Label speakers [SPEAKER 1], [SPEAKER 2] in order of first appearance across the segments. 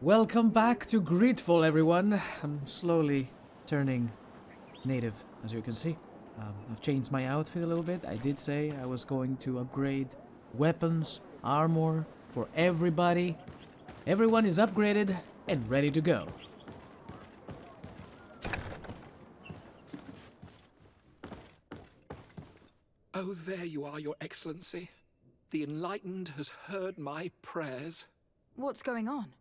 [SPEAKER 1] Welcome back to GreedFall, everyone. I'm slowly turning native, as you can see. I've changed my outfit a little bit. I did say I was going to upgrade weapons, armor for everybody. Everyone is upgraded and ready to go.
[SPEAKER 2] Oh, there you are, Your Excellency. The Enlightened has heard my prayers.
[SPEAKER 3] What's going on?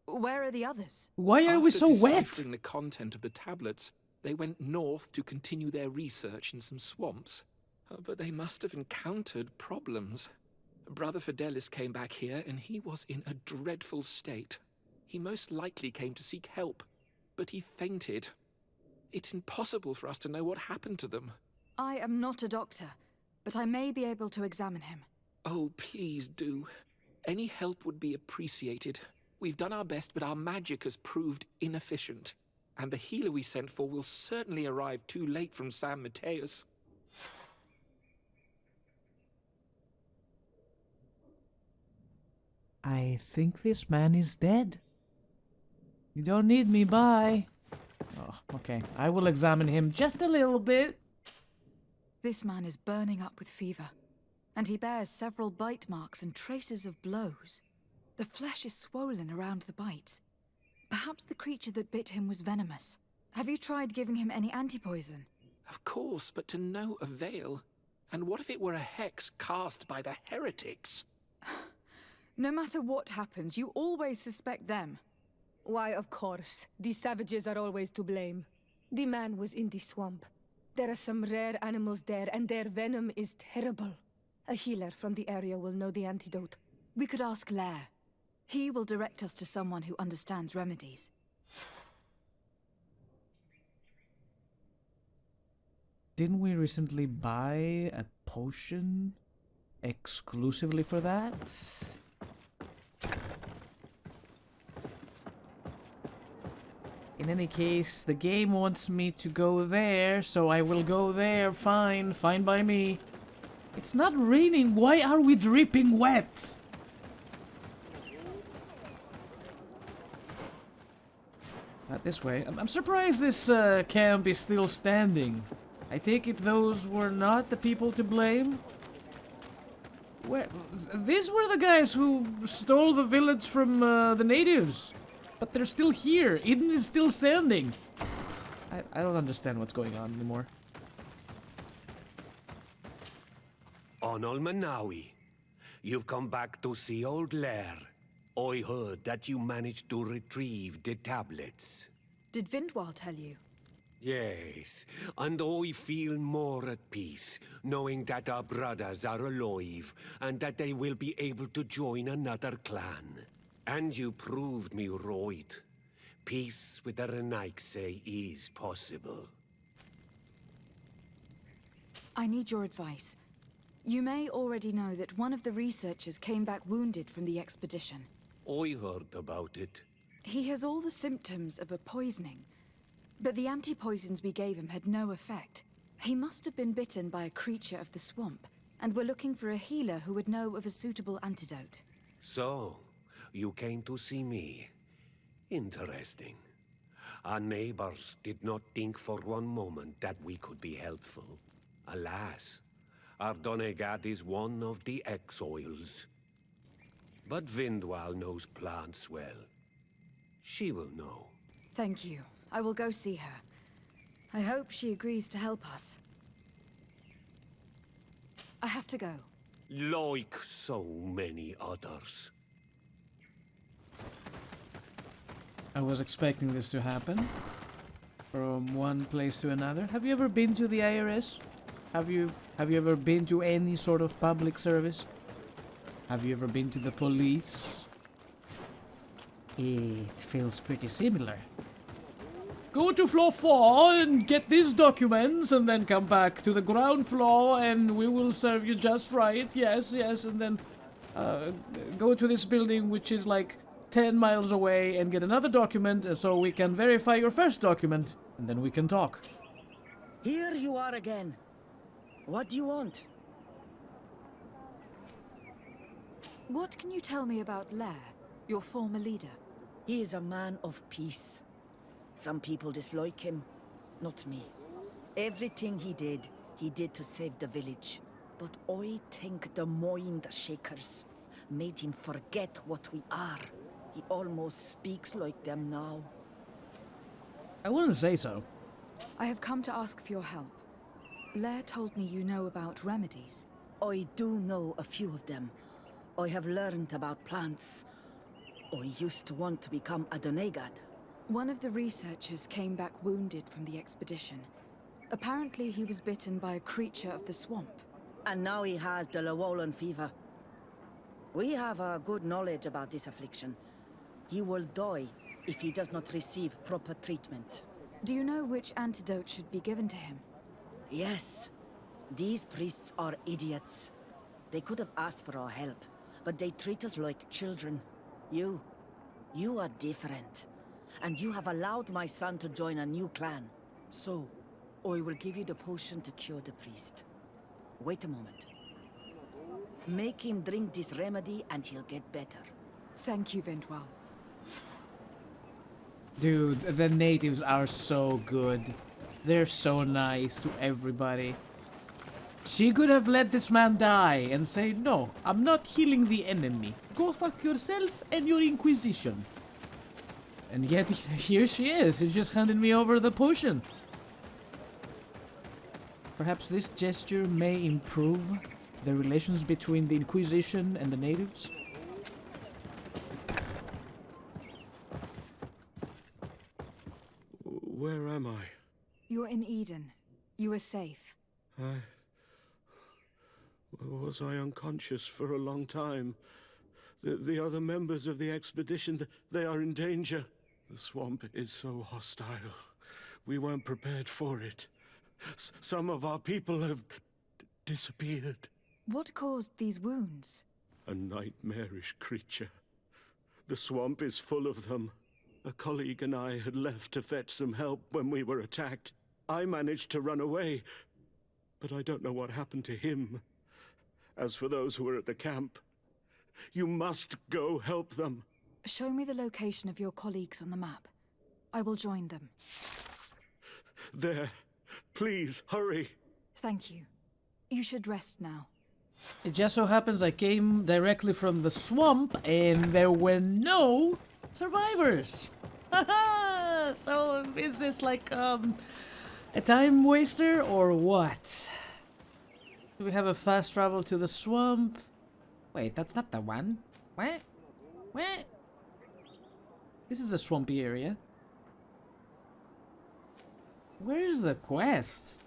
[SPEAKER 3] Where are the others?
[SPEAKER 1] Why are we so wet?
[SPEAKER 2] After deciphering the content of the tablets, they went north to continue their research in some swamps. But they must have encountered problems. Brother Fidelis came back here, and he was in a dreadful state. He most likely came to seek help, but he fainted. It's impossible for us to know what happened to them.
[SPEAKER 3] I am not a doctor, but I may be able to examine him.
[SPEAKER 2] Oh, please do. Any help would be appreciated. We've done our best, but our magic has proved inefficient. And the healer we sent for will certainly arrive too late from San Matheus.
[SPEAKER 1] I think this man is dead. You don't need me, bye. Oh, okay. I will examine him just a little bit.
[SPEAKER 3] This man is burning up with fever, and he bears several bite marks and traces of blows. The flesh is swollen around the bites. Perhaps the creature that bit him was venomous. Have you tried giving him any antipoison?
[SPEAKER 2] Of course, but to no avail. And what if it were a hex cast by the heretics?
[SPEAKER 3] No matter what happens, you always suspect them.
[SPEAKER 4] Why, of course. These savages are always to blame. The man was in the swamp. There are some rare animals there, and their venom is terrible. A healer from the area will know the antidote.
[SPEAKER 3] We could ask Lair. He will direct us to someone who understands remedies.
[SPEAKER 1] Didn't we recently buy a potion exclusively for that? In any case, the game wants me to go there, so I will go there. Fine, fine by me. It's not raining. Why are we dripping wet? Not this way. I'm surprised this camp is still standing. I take it those were not the people to blame? Where? These were the guys who stole the village from the natives. But they're still here. Eden is still standing. I don't understand what's going on anymore.
[SPEAKER 5] Onol Manawi, you've come back to see old Lair. I heard that you managed to retrieve the tablets.
[SPEAKER 3] Did Vindwal tell you?
[SPEAKER 5] Yes, and I feel more at peace, knowing that our brothers are alive, and that they will be able to join another clan. And you proved me right. Peace with the Renaigse is possible.
[SPEAKER 3] I need your advice. You may already know that one of the researchers came back wounded from the expedition.
[SPEAKER 5] I heard about it.
[SPEAKER 3] He has all the symptoms of a poisoning, but the anti-poisons we gave him had no effect. He must have been bitten by a creature of the swamp, and we're looking for a healer who would know of a suitable antidote.
[SPEAKER 5] So, you came to see me. Interesting. Our neighbors did not think for one moment that we could be helpful. Alas, our Donegat is one of the exiles. But Vindwal knows plants well. She will know.
[SPEAKER 3] Thank you. I will go see her. I hope she agrees to help us. I have to go.
[SPEAKER 5] Like so many others.
[SPEAKER 1] I was expecting this to happen. From one place to another. Have you ever been to the IRS? Have you ever been to any sort of public service? Have you ever been to the police? It feels pretty similar. Go to floor 4 and get these documents, and then come back to the ground floor and we will serve you just right. Yes, yes, and then go to this building which is like 10 miles away and get another document so we can verify your first document, and then we can talk.
[SPEAKER 6] Here you are again. What do you want?
[SPEAKER 3] What can you tell me about Lair, your former leader?
[SPEAKER 6] He is a man of peace. Some people dislike him, not me. Everything he did to save the village. But I think the mind shakers made him forget what we are. He almost speaks like them now.
[SPEAKER 1] I wouldn't say so.
[SPEAKER 3] I have come to ask for your help. Lair told me you know about remedies.
[SPEAKER 6] I do know a few of them. I have learned about plants. I used to want to become a Donegad.
[SPEAKER 3] One of the researchers came back wounded from the expedition. Apparently he was bitten by a creature of the swamp.
[SPEAKER 6] And now he has the Llewellyn fever. We have a good knowledge about this affliction. He will die if he does not receive proper treatment.
[SPEAKER 3] Do you know which antidote should be given to him?
[SPEAKER 6] Yes. These priests are idiots. They could have asked for our help, but they treat us like children. You are different. And you have allowed my son to join a new clan. So, I will give you the potion to cure the priest. Wait a moment. Make him drink this remedy and he'll get better.
[SPEAKER 3] Thank you, Vindwell.
[SPEAKER 1] Dude, the natives are so good. They're so nice to everybody. She could have let this man die and say, no, I'm not healing the enemy. Go fuck yourself and your inquisition. And yet, here she is. She just handed me over the potion. Perhaps this gesture may improve the relations between the Inquisition and the natives?
[SPEAKER 5] Where am I?
[SPEAKER 3] You're in Eden. You are safe.
[SPEAKER 5] Was I unconscious for a long time? The other members of the expedition, they are in danger. The swamp is so hostile. We weren't prepared for it. Some of our people have disappeared.
[SPEAKER 3] What caused these wounds?
[SPEAKER 5] A nightmarish creature. The swamp is full of them. A colleague and I had left to fetch some help when we were attacked. I managed to run away, but I don't know what happened to him. As for those who were at the camp, you must go help them.
[SPEAKER 3] Show me the location of your colleagues on the map. I will join them.
[SPEAKER 5] There. Please, hurry.
[SPEAKER 3] Thank you. You should rest now.
[SPEAKER 1] It just so happens I came directly from the swamp and there were no survivors. Haha! So is this like a time waster or what? Do we have a fast travel to the swamp? Wait, that's not the one. What? What? This is the swampy area. Where is the quest?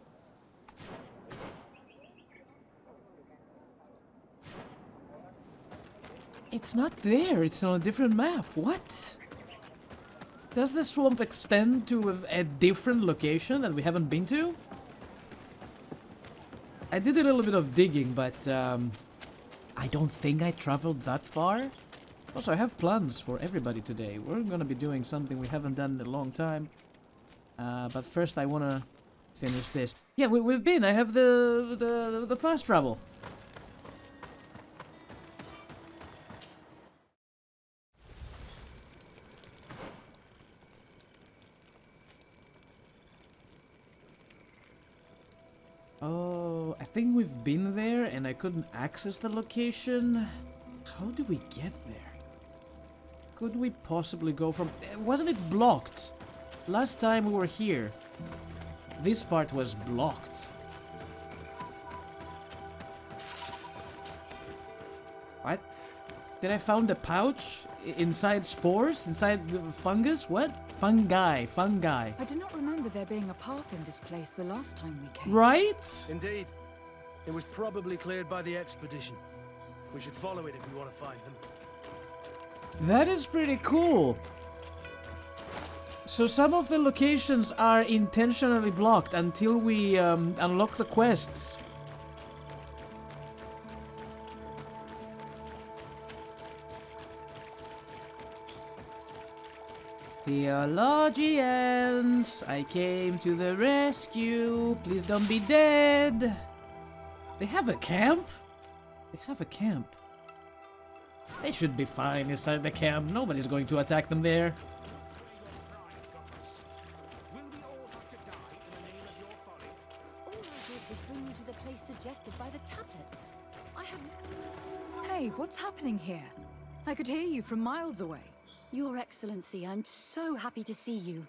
[SPEAKER 1] It's not there. It's on a different map. What? Does the swamp extend to a different location that we haven't been to? I did a little bit of digging, but I don't think I traveled that far. Also, I have plans for everybody today. We're gonna be doing something we haven't done in a long time. But first I wanna finish this. Yeah, we've been. I have the fast travel. Oh, I think we've been there and I couldn't access the location. How do we get there? Could we possibly go from... Wasn't it blocked? Last time we were here, this part was blocked. What? Did I found a pouch inside spores? Inside the fungus? What? Fungi.
[SPEAKER 3] I do not remember there being a path in this place the last time we came.
[SPEAKER 1] Right?
[SPEAKER 7] Indeed. It was probably cleared by the expedition. We should follow it if we want to find them.
[SPEAKER 1] That is pretty cool. So some of the locations are intentionally blocked until we unlock the quests. Theologians, I came to the rescue. Please don't be dead. They have a camp? They have a camp. They should be fine inside the camp. Nobody's going to attack them there.
[SPEAKER 8] All I did was bring you to the place suggested by the tablets. I have...
[SPEAKER 3] Hey, what's happening here? I could hear you from miles away.
[SPEAKER 8] Your Excellency, I'm so happy to see you.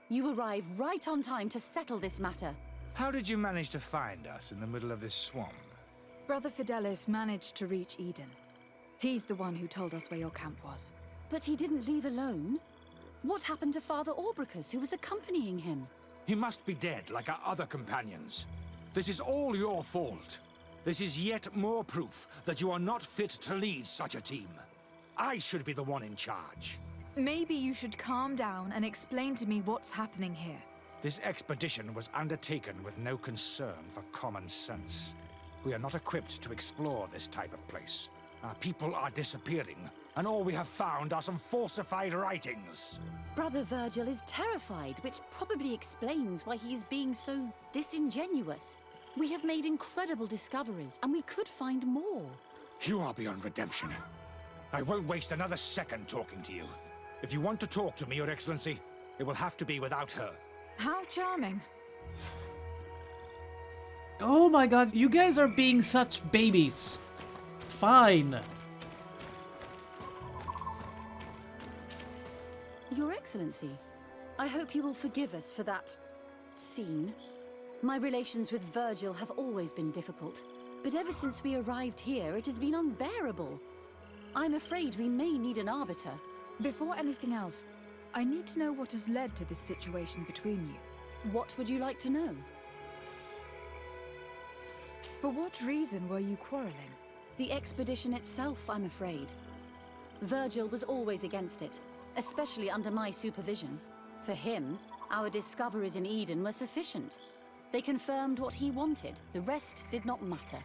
[SPEAKER 8] You arrived right on time to settle this matter.
[SPEAKER 9] How did you manage to find us in the middle of this swamp?
[SPEAKER 3] Brother Fidelis managed to reach Eden. He's the one who told us where your camp was.
[SPEAKER 8] But he didn't leave alone. What happened to Father Orbricus, who was accompanying him?
[SPEAKER 9] He must be dead, like our other companions. This is all your fault. This is yet more proof that you are not fit to lead such a team. I should be the one in charge.
[SPEAKER 3] Maybe you should calm down and explain to me what's happening here.
[SPEAKER 9] This expedition was undertaken with no concern for common sense. We are not equipped to explore this type of place. Our people are disappearing, and all we have found are some falsified writings.
[SPEAKER 8] Brother Virgil is terrified, which probably explains why he is being so disingenuous. We have made incredible discoveries, and we could find more.
[SPEAKER 9] You are beyond redemption. I won't waste another second talking to you. If you want to talk to me, Your Excellency, it will have to be without her.
[SPEAKER 3] How charming.
[SPEAKER 1] Oh my god, you guys are being such babies. Fine.
[SPEAKER 8] Your Excellency, I hope you will forgive us for that scene. My relations with Virgil have always been difficult, but ever since we arrived here, it has been unbearable. I'm afraid we may need an arbiter.
[SPEAKER 3] Before anything else, I need to know what has led to this situation between you.
[SPEAKER 8] What would you like to know?
[SPEAKER 3] For what reason were you quarreling?
[SPEAKER 8] The expedition itself, I'm afraid. Virgil was always against it, especially under my supervision. For him, our discoveries in Eden were sufficient. They confirmed what he wanted. The rest did not matter.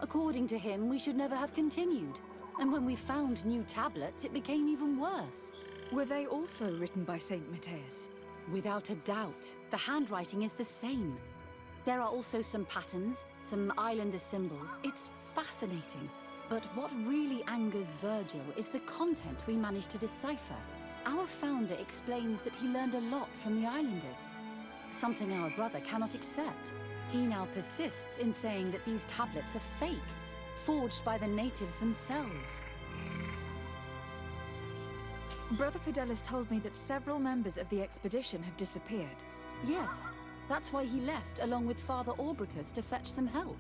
[SPEAKER 8] According to him, we should never have continued. And when we found new tablets, it became even worse.
[SPEAKER 3] Were they also written by Saint Matheus?
[SPEAKER 8] Without a doubt. The handwriting is the same. There are also some patterns, some islander symbols. It's fascinating. But what really angers Virgil is the content we managed to decipher. Our founder explains that he learned a lot from the islanders. Something our brother cannot accept. He now persists in saying that these tablets are fake, forged by the natives themselves.
[SPEAKER 3] Brother Fidelis told me that several members of the expedition have disappeared.
[SPEAKER 8] Yes, that's why he left along with Father Orbricus to fetch some help.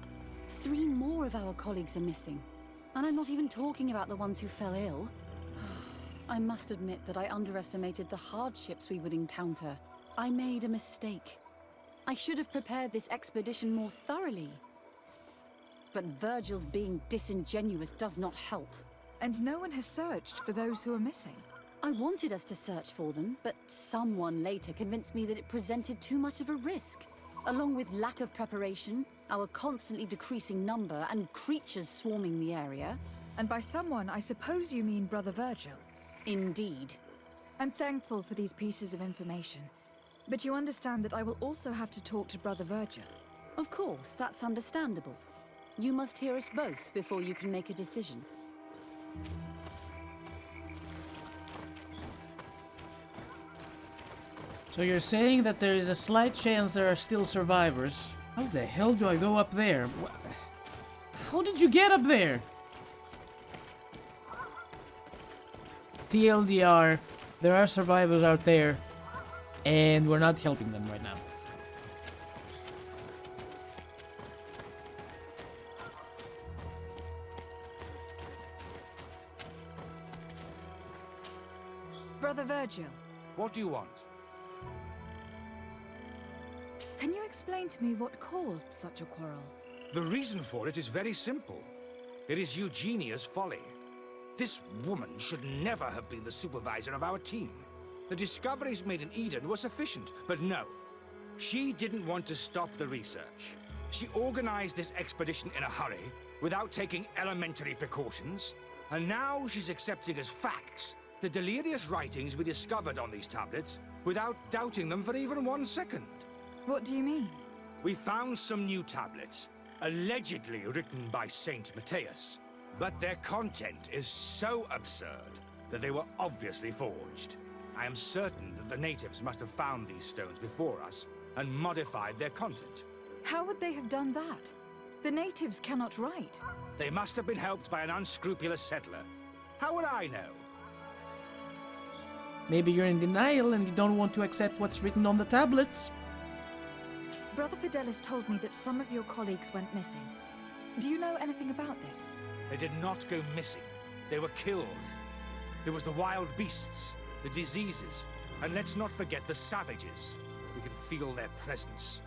[SPEAKER 8] 3 more of our colleagues are missing. And I'm not even talking about the ones who fell ill. I must admit that I underestimated the hardships we would encounter. I made a mistake. I should have prepared this expedition more thoroughly. But Virgil's being disingenuous does not help.
[SPEAKER 3] And no one has searched for those who are missing.
[SPEAKER 8] I wanted us to search for them, but someone later convinced me that it presented too much of a risk. Along with lack of preparation, our constantly decreasing number, and creatures swarming the area.
[SPEAKER 3] And by someone, I suppose you mean Brother Virgil.
[SPEAKER 8] Indeed.
[SPEAKER 3] I'm thankful for these pieces of information. But you understand that I will also have to talk to Brother Virgil.
[SPEAKER 8] Of course, that's understandable. You must hear us both before you can make a decision.
[SPEAKER 1] So you're saying that there is a slight chance there are still survivors. How the hell do I go up there? How did you get up there? TLDR, there are survivors out there, and we're not helping them right now.
[SPEAKER 3] Brother Virgil,
[SPEAKER 9] What do you want?
[SPEAKER 3] can you explain to me what caused such a quarrel?
[SPEAKER 9] The reason for it is very simple. It is Eugenia's folly. This woman should never have been the supervisor of our team. The discoveries made in Eden were sufficient, but no. She didn't want to stop the research. She organized this expedition in a hurry, without taking elementary precautions, and now she's accepting as facts the delirious writings we discovered on these tablets, without doubting them for even 1 second.
[SPEAKER 3] What do you mean?
[SPEAKER 9] We found some new tablets, allegedly written by Saint Matheus. But their content is so absurd that they were obviously forged. I am certain that the natives must have found these stones before us and modified their content.
[SPEAKER 3] How would they have done that? The natives cannot write.
[SPEAKER 9] They must have been helped by an unscrupulous settler. How would I know?
[SPEAKER 1] Maybe you're in denial and you don't want to accept what's written on the tablets.
[SPEAKER 3] Brother Fidelis told me that some of your colleagues went missing. Do you know anything about this?
[SPEAKER 9] They did not go missing. They were killed. It was the wild beasts, the diseases, and let's not forget the savages. We can feel their presence,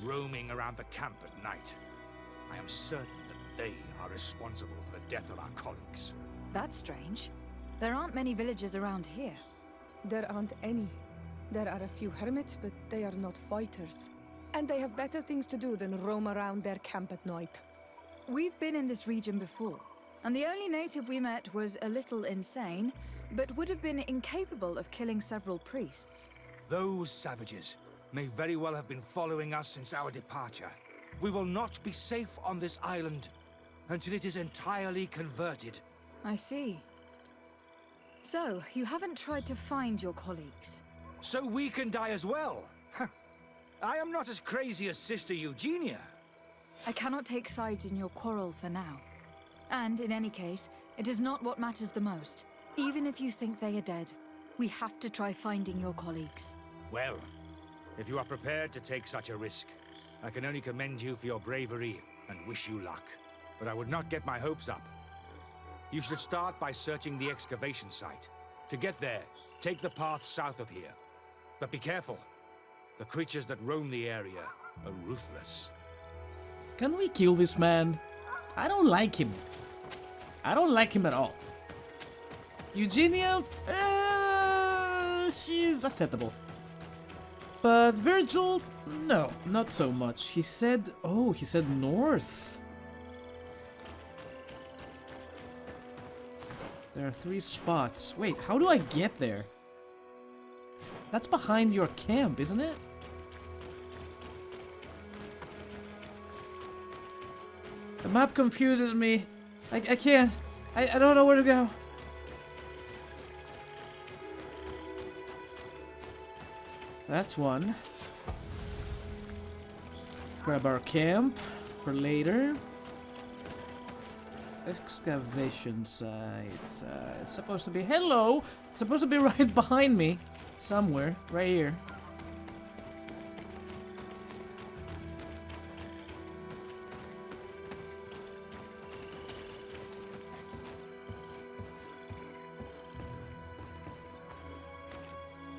[SPEAKER 9] roaming around the camp at night. I am certain that they are responsible for the death of our colleagues.
[SPEAKER 3] That's strange. There aren't many villages around here.
[SPEAKER 4] There aren't any. There are a few hermits, but they are not fighters. And they have better things to do than roam around their camp at night.
[SPEAKER 3] We've been in this region before, and the only native we met was a little insane, but would have been incapable of killing several priests.
[SPEAKER 9] Those savages may very well have been following us since our departure. We will not be safe on this island until it is entirely converted.
[SPEAKER 3] I see. So, you haven't tried to find your colleagues?
[SPEAKER 9] So we can die as well. I am not as crazy as Sister Eugenia.
[SPEAKER 3] I cannot take sides in your quarrel for now. And in any case, it is not what matters the most. Even if you think they are dead, we have to try finding your colleagues.
[SPEAKER 9] Well, if you are prepared to take such a risk, I can only commend you for your bravery and wish you luck. But I would not get my hopes up. You should start by searching the excavation site. To get there, take the path south of here. But be careful. The creatures that roam the area are ruthless.
[SPEAKER 1] Can we kill this man? I don't like him. I don't like him at all. Eugenia? She's acceptable. But Virgil? No, not so much. He said... Oh, he said north. There are 3 spots. Wait, how do I get there? That's behind your camp, isn't it? The map confuses me. I can't. I don't know where to go. That's one. Let's grab our camp for later. Excavation site. It's supposed to be... Hello! It's supposed to be right behind me. Somewhere. Right here.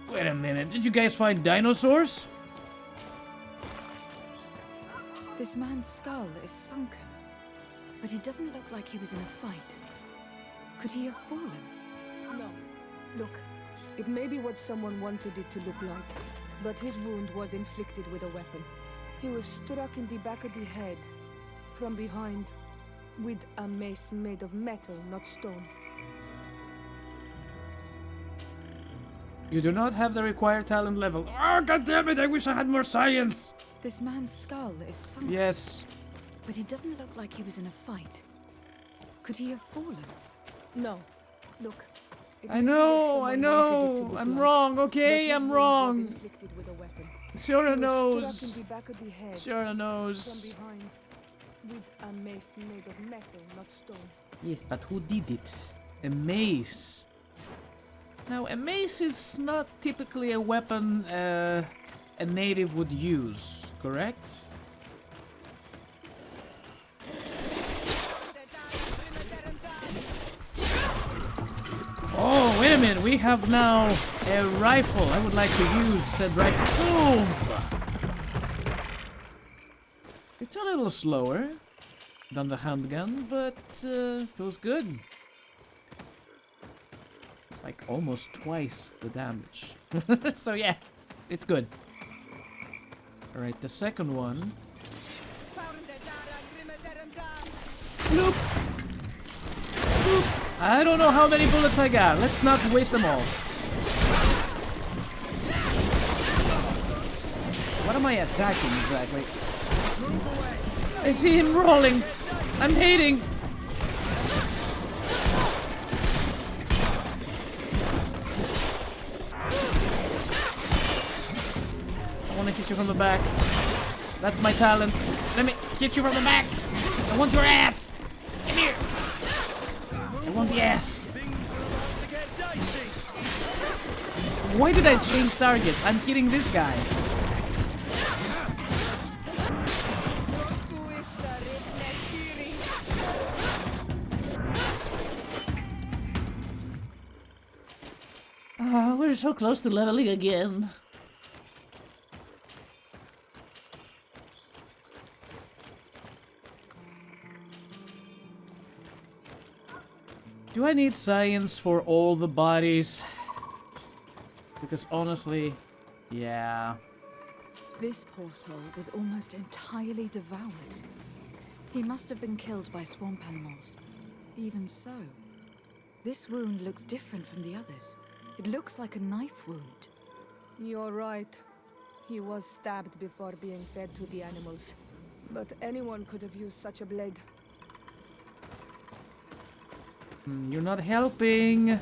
[SPEAKER 1] Wait a minute. Did you guys find dinosaurs?
[SPEAKER 3] This man's skull is sunken, but he doesn't look like he was in a fight. Could he have fallen?
[SPEAKER 4] No. Look, it may be what someone wanted it to look like, but his wound was inflicted with a weapon. He was struck in the back of the head, from behind, with a mace made of metal, not stone.
[SPEAKER 1] You do not have the required talent level. Oh, God damn it! I wish I had more science!
[SPEAKER 3] This man's skull is sunken.
[SPEAKER 1] Yes.
[SPEAKER 3] But he doesn't look like he was in a fight. Could he have fallen?
[SPEAKER 4] No. Look.
[SPEAKER 1] I know. I'm wrong, okay? I'm wrong. Sure knows. Sure knows.
[SPEAKER 4] From behind, with a mace made of metal, not stone.
[SPEAKER 1] Yes, but who did it? A mace. Now, a mace is not typically a weapon a native would use, correct? Oh, wait a minute. We have now a rifle. I would like to use said rifle. Boom! It's a little slower than the handgun, but feels good. It's like almost twice the damage. So yeah, it's good. Alright, the second one. Bloop! Bloop! I don't know how many bullets I got. Let's not waste them all. What am I attacking exactly? I see him rolling. I'm hating. hit you from the back. That's my talent. Let me hit you from the back. I want your ass. Come here. I want the ass. Why did I change targets? I'm hitting this guy. We're so close to leveling again. Do I need science for all the bodies? Because honestly, yeah.
[SPEAKER 3] This poor soul was almost entirely devoured. He must have been killed by swamp animals. Even so, this wound looks different from the others. It looks like a knife wound.
[SPEAKER 4] You're right. He was stabbed before being fed to the animals. But anyone could have used such a blade.
[SPEAKER 1] You're not helping.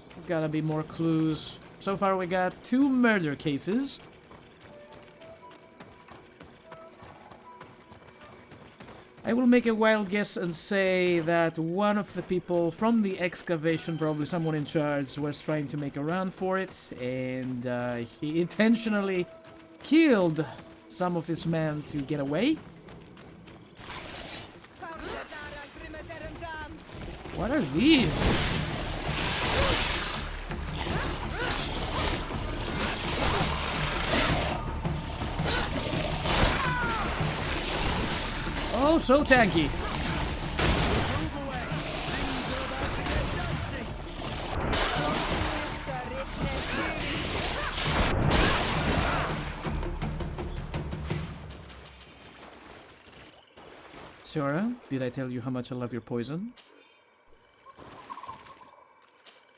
[SPEAKER 1] There's gotta be more clues. So far we got 2 murder cases. I will make a wild guess and say that one of the people from the excavation, probably someone in charge, was trying to make a run for it, and he intentionally killed some of this men to get away. What are these? Oh, so tanky. Sora, did I tell you how much I love your poison?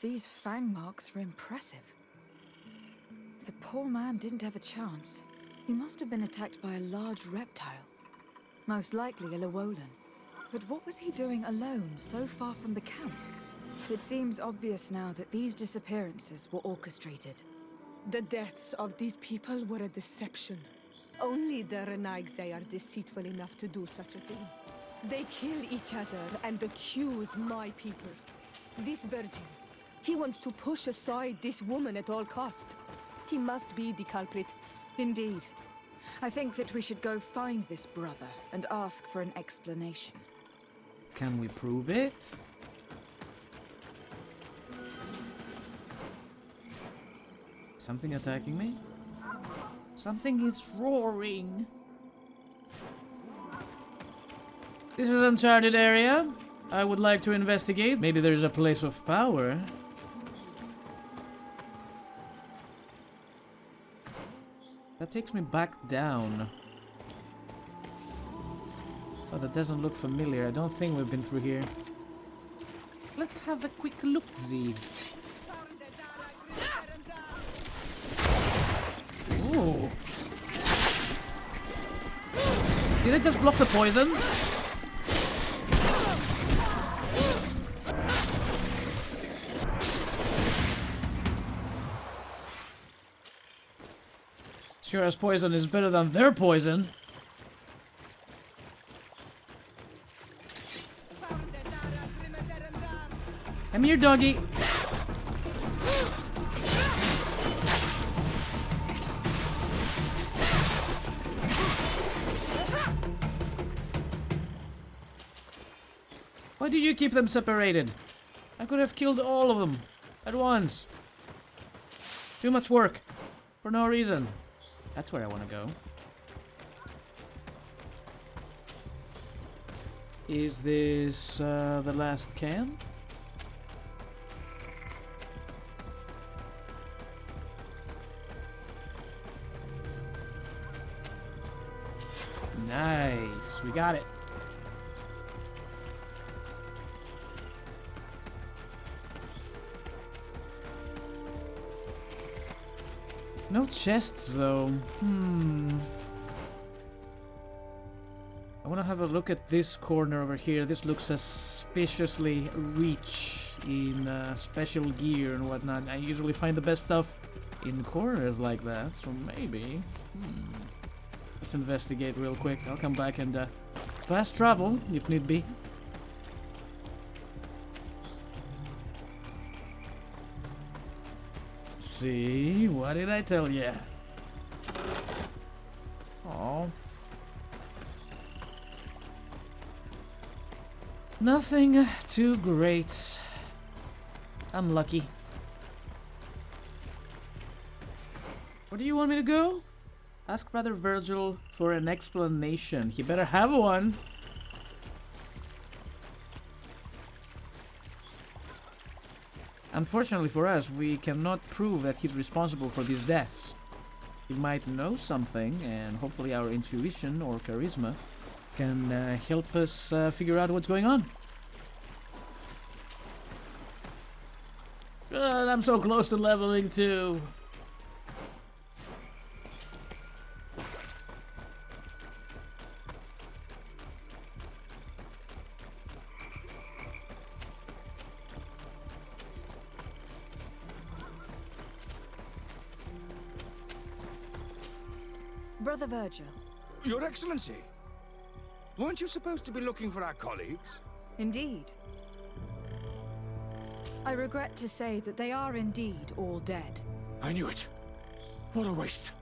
[SPEAKER 3] These fang marks are impressive. The poor man didn't have a chance. He must have been attacked by a large reptile. Most likely a Llewellyn. But what was he doing alone, so far from the camp? It seems obvious now that these disappearances were orchestrated.
[SPEAKER 4] The deaths of these people were a deception. Only the Renaigse are deceitful enough to do such a thing. They kill each other and accuse my people. This virgin, he wants to push aside this woman at all cost. He must be the culprit.
[SPEAKER 3] Indeed. I think that we should go find this brother and ask for an explanation.
[SPEAKER 1] Can we prove it? Something attacking me? Something is roaring. This is uncharted area. I would like to investigate. Maybe there's a place of power. That takes me back down. Oh, that doesn't look familiar. I don't think we've been through here. Let's have a quick look-see. Ooh. Did it just block the poison? Shura's poison is better than their poison. Come here, doggy. Why do you keep them separated? I could have killed all of them at once. Too much work for no reason. That's where I want to go. Is this the last camp? Nice, we got it. No chests, though. I want to have a look at this corner over here. This looks suspiciously rich in special gear and whatnot. I usually find the best stuff in corners like that, so maybe... Let's investigate real quick. I'll come back and fast travel, if need be. See, what did I tell ya? Oh. Nothing too great. Unlucky. Where do you want me to go? Ask Brother Virgil for an explanation. He better have one. Unfortunately for us, we cannot prove that he's responsible for these deaths. He might know something, and hopefully our intuition or charisma can help us figure out what's going on. God, I'm so close to leveling 2.
[SPEAKER 3] Brother Virgil.
[SPEAKER 9] Your Excellency! Weren't you supposed to be looking for our colleagues?
[SPEAKER 3] Indeed. I regret to say that they are indeed all dead.
[SPEAKER 9] I knew it. What a waste.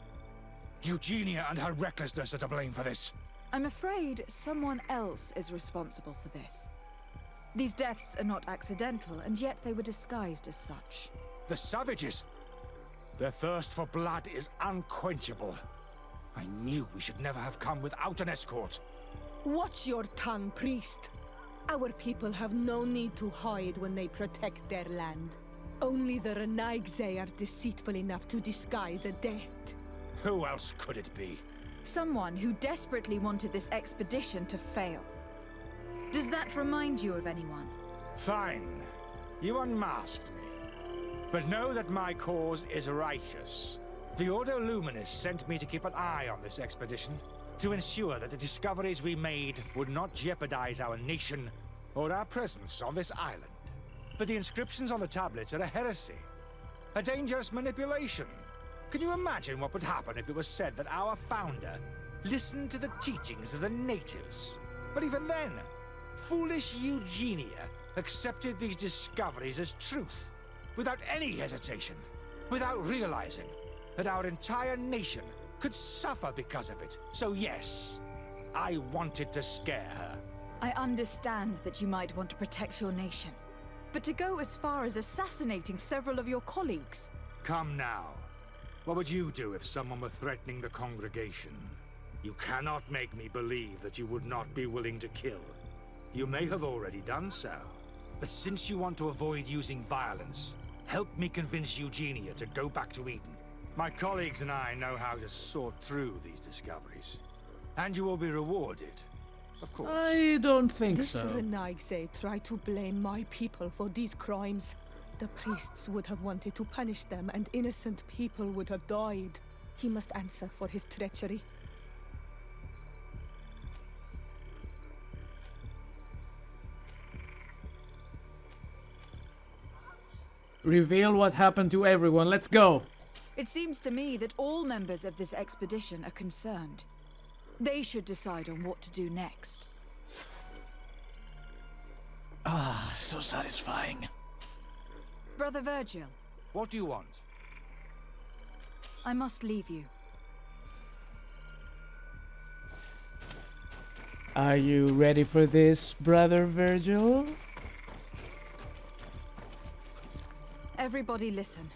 [SPEAKER 9] Eugenia and her recklessness are to blame for this.
[SPEAKER 3] I'm afraid someone else is responsible for this. These deaths are not accidental, and yet they were disguised as such.
[SPEAKER 9] The savages! Their thirst for blood is unquenchable. I knew we should never have come without an escort.
[SPEAKER 4] Watch your tongue, priest. Our people have no need to hide when they protect their land. Only the Renaigze are deceitful enough to disguise a death.
[SPEAKER 9] Who else could it be?
[SPEAKER 3] Someone who desperately wanted this expedition to fail. Does that remind you of anyone?
[SPEAKER 9] Fine. You unmasked me. But know that my cause is righteous. The Ordo Luminis sent me to keep an eye on this expedition, to ensure that the discoveries we made would not jeopardize our nation or our presence on this island. But the inscriptions on the tablets are a heresy, a dangerous manipulation. Can you imagine what would happen if it was said that our founder listened to the teachings of the natives? But even then, foolish Eugenia accepted these discoveries as truth, without any hesitation, without realizing that our entire nation could suffer because of it. So yes, I wanted to scare her.
[SPEAKER 3] I understand that you might want to protect your nation, but to go as far as assassinating several of your colleagues...
[SPEAKER 9] Come now. What would you do if someone were threatening the congregation? You cannot make me believe that you would not be willing to kill. You may have already done so. But since you want to avoid using violence, help me convince Eugenia to go back to Eden. My colleagues and I know how to sort through these discoveries. And you will be rewarded, of course.
[SPEAKER 1] I don't think
[SPEAKER 4] The
[SPEAKER 1] so.
[SPEAKER 4] Renaigze try to blame my people for these crimes. The priests would have wanted to punish them, and innocent people would have died. He must answer for his treachery.
[SPEAKER 1] Reveal what happened to everyone. Let's go.
[SPEAKER 3] It seems to me that all members of this expedition are concerned. They should decide on what to do next.
[SPEAKER 1] Ah, so satisfying.
[SPEAKER 3] Brother Virgil,
[SPEAKER 9] What do you want?
[SPEAKER 3] I must leave you.
[SPEAKER 1] Are you ready for this, Brother Virgil?
[SPEAKER 3] Everybody listen.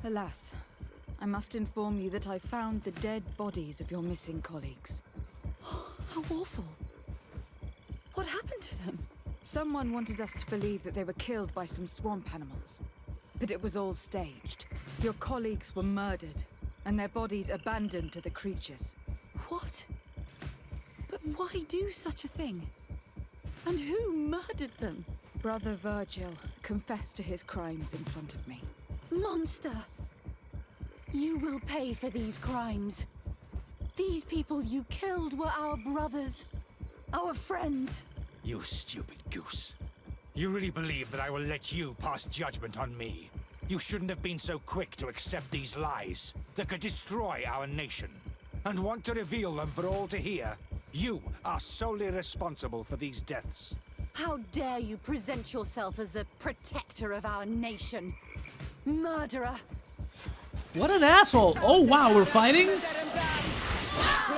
[SPEAKER 3] Alas, I must inform you that I found the dead bodies of your missing colleagues.
[SPEAKER 8] How awful. What happened to them?
[SPEAKER 3] Someone wanted us to believe that they were killed by some swamp animals. But it was all staged. Your colleagues were murdered, and their bodies abandoned to the creatures.
[SPEAKER 8] What? But why do such a thing? And who murdered them?
[SPEAKER 3] Brother Virgil confessed to his crimes in front of me.
[SPEAKER 8] Monster! You will pay for these crimes. These people you killed were our brothers, our friends.
[SPEAKER 9] You stupid goose. You really believe that I will let you pass judgment on me? You shouldn't have been so quick to accept these lies that could destroy our nation. And want to reveal them for all to hear. You are solely responsible for these deaths.
[SPEAKER 8] How dare you present yourself as the protector of our nation? Murderer!
[SPEAKER 1] What an asshole! Oh wow, we're fighting?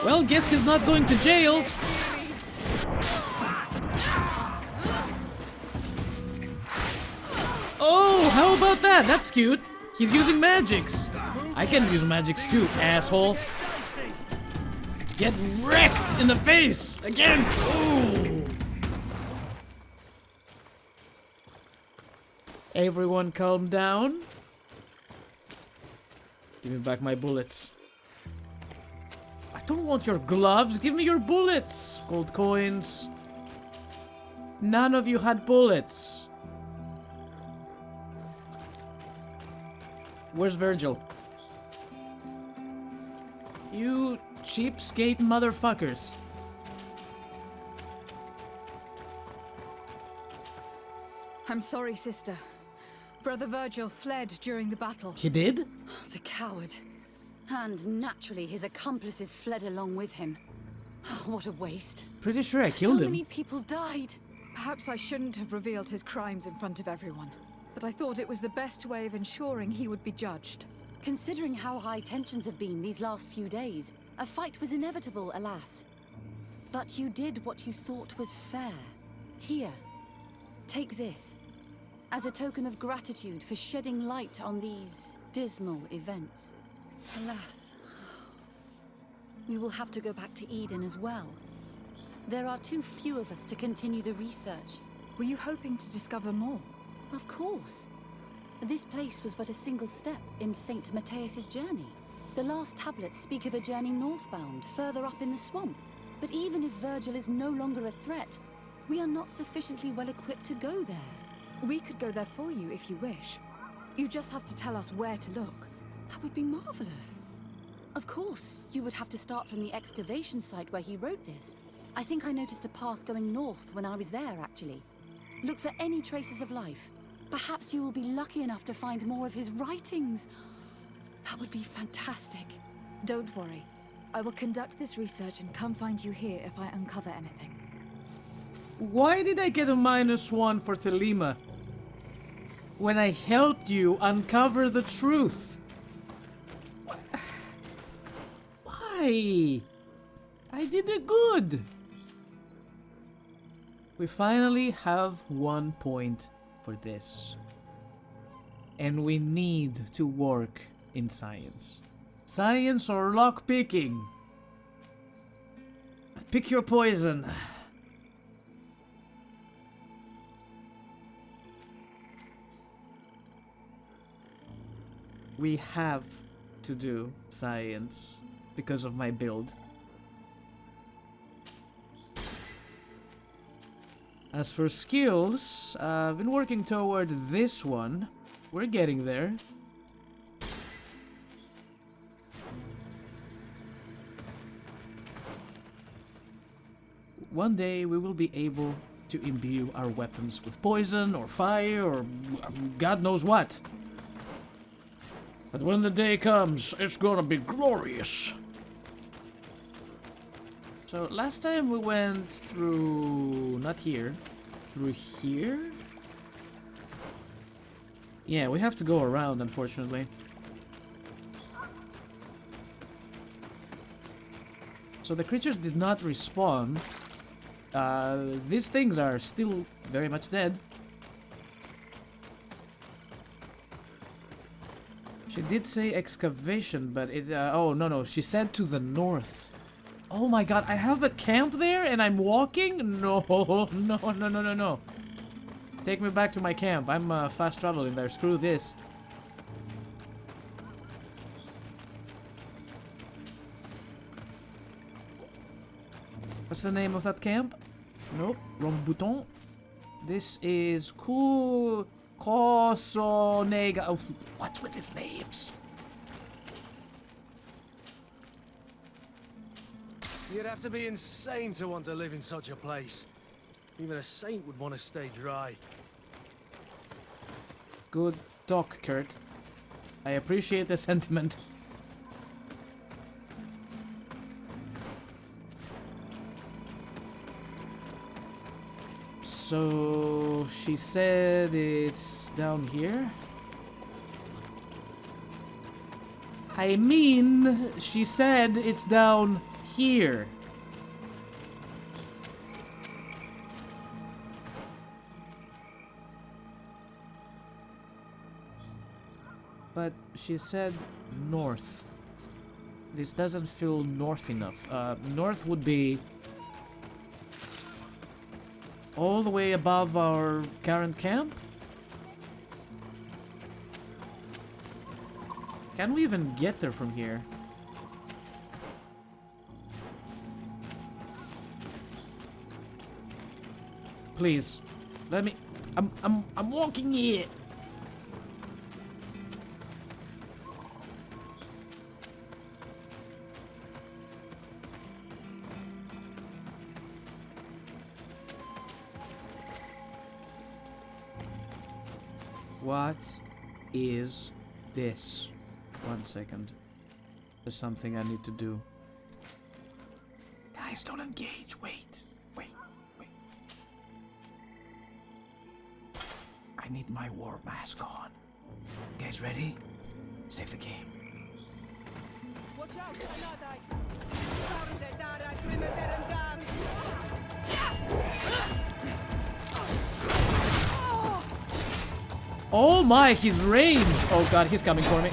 [SPEAKER 1] Well, guess he's not going to jail. Oh, how about that? That's cute. He's using magics. I can use magics too, asshole. Get wrecked in the face! Again! Ooh. Everyone calm down. Give me back my bullets. I don't want your gloves. Give me your bullets. Gold coins. None of you had bullets. Where's Virgil? You cheapskate motherfuckers.
[SPEAKER 3] I'm sorry, sister. Brother Virgil fled during the battle.
[SPEAKER 1] He did?
[SPEAKER 8] The coward. And naturally, his accomplices fled along with him. What a waste.
[SPEAKER 1] Pretty sure I killed
[SPEAKER 8] So
[SPEAKER 1] him.
[SPEAKER 8] many people died.
[SPEAKER 3] Perhaps I shouldn't have revealed his crimes in front of everyone. But I thought it was the best way of ensuring he would be judged.
[SPEAKER 8] Considering how high tensions have been these last few days, a fight was inevitable, alas. But you did what you thought was fair. Here, take this. As a token of gratitude for shedding light on these dismal events. Alas, we will have to go back to Eden as well. There are too few of us to continue the research.
[SPEAKER 3] Were you hoping to discover more?
[SPEAKER 8] Of course. This place was but a single step in St. Matheus's journey. The last tablets speak of a journey northbound, further up in the swamp. But even if Virgil is no longer a threat, we are not sufficiently well equipped to go there.
[SPEAKER 3] We could go there for you if you wish. You just have to tell us where to look.
[SPEAKER 8] That would be marvelous. Of course, you would have to start from the excavation site where he wrote this. I think I noticed a path going north when I was there, actually. Look for any traces of life. Perhaps you will be lucky enough to find more of his writings. That would be fantastic.
[SPEAKER 3] Don't worry. I will conduct this research and come find you here if I uncover anything.
[SPEAKER 1] Why did I get a -1 for Thelema? When I helped you uncover the truth. Why? I did it good. We finally have 1 point for this. And we need to work in science. Science or lockpicking. Pick your poison. We have to do science because of my build. As for skills, I've been working toward this one. We're getting there. One day we will be able to imbue our weapons with poison or fire or God knows what. But when the day comes, it's gonna be glorious. So last time we went through, not here, through here? Yeah, we have to go around, unfortunately. So the creatures did not respawn. These things are still very much dead. She did say excavation, but it, oh no, she said to the north. Oh my god, I have a camp there and I'm walking? No. Take me back to my camp. I'm fast traveling there. Screw this. What's the name of that camp? Nope, wrong button. This is Kosonega. Oh, what's with his names?
[SPEAKER 7] You'd have to be insane to want to live in such a place. Even a saint would want to stay dry.
[SPEAKER 1] Good talk, Kurt. I appreciate the sentiment. So she said it's down here? I mean, she said it's down here. But she said north. This doesn't feel north enough. North would be all the way above our current camp? Can we even get there from here? Please, let me. I'm walking here. What is this? 1 second. There's something I need to do. Guys, don't engage. Wait. I need my war mask on. Guys, ready? Save the game.
[SPEAKER 4] Watch out,
[SPEAKER 1] Oh my, his range! Oh god, he's coming for me.